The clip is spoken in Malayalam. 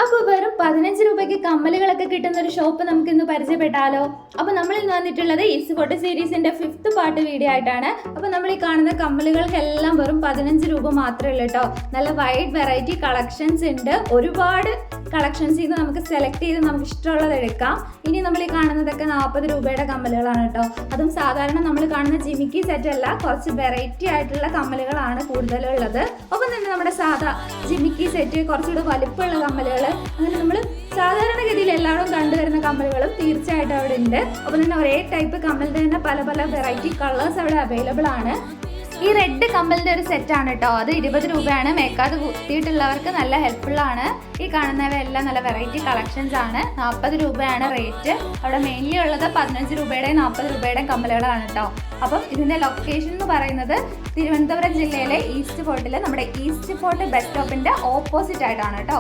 അപ്പോൾ വെറും 15 രൂപയ്ക്ക് കമ്മലുകളൊക്കെ കിട്ടുന്ന ഒരു ഷോപ്പ് നമുക്ക് ഇന്ന് പരിചയപ്പെട്ടാലോ? അപ്പോൾ നമ്മൾ ഇന്ന് വന്നിട്ടുള്ളത് ഈസ്റ്റ് ഫോർട്ട് സീരീസിന്റെ 5th പാർട്ട് വീഡിയോ ആയിട്ടാണ്. അപ്പോൾ നമ്മൾ ഈ കാണുന്ന കമ്മലുകൾക്കെല്ലാം വെറും 15 രൂപ മാത്രമേ ഉള്ളൂ കേട്ടോ. നല്ല വൈഡ് വെറൈറ്റി കളക്ഷൻസ് ഉണ്ട്. ഒരുപാട് കളക്ഷൻസ് ചെയ്ത് നമുക്ക് സെലക്ട് ചെയ്ത് നമുക്ക് ഇഷ്ടമുള്ളത് എടുക്കാം. ഇനി നമ്മൾ ഈ കാണുന്നതൊക്കെ 40 രൂപയുടെ കമ്മലുകളാണ് കേട്ടോ. അതും സാധാരണ നമ്മൾ കാണുന്ന ജിമിക്കി സെറ്റ് അല്ല, കുറച്ച് വെറൈറ്റി ആയിട്ടുള്ള കമ്മലുകളാണ് കൂടുതലുള്ളത്. ഒപ്പം തന്നെ നമ്മുടെ സാധാ ജിമിക്കി സെറ്റ്, കുറച്ചുകൂടെ വലിപ്പമുള്ള കമ്മലുകൾ, അങ്ങനെ നമ്മൾ സാധാരണഗതിയിൽ എല്ലാവരും കണ്ടുവരുന്ന കമ്മലുകളും തീർച്ചയായിട്ടും അവിടെ ഉണ്ട്. ഒപ്പം തന്നെ ഒരേ ടൈപ്പ് കമ്മലിൻ്റെ തന്നെ പല പല വെറൈറ്റി കളേഴ്സ് അവിടെ അവൈലബിൾ ആണ്. ഈ റെഡ് കമ്മലിൻ്റെ ഒരു സെറ്റാണ് കേട്ടോ. അത് 20 രൂപയാണ്. മേക്കാതെ കുത്തിയിട്ടുള്ളവർക്ക് നല്ല ഹെൽപ്ഫുള്ളാണ്. ഈ കാണുന്നവയെല്ലാം നല്ല വെറൈറ്റി കളക്ഷൻസ് ആണ്. 40 രൂപയാണ് റേറ്റ്. അവിടെ മെയിൻലി ഉള്ളത് 15 രൂപയുടെയും 40 രൂപയുടെയും കമ്മലുകളാണ് കേട്ടോ. അപ്പം ഇതിൻ്റെ ലൊക്കേഷൻ എന്ന് പറയുന്നത് തിരുവനന്തപുരം ജില്ലയിലെ ഈസ്റ്റ് ഫോർട്ടിൽ, നമ്മുടെ ഈസ്റ്റ് ഫോർട്ട് ബസ് സ്റ്റോപ്പിൻ്റെ ഓപ്പോസിറ്റ് ആയിട്ടാണ് കേട്ടോ.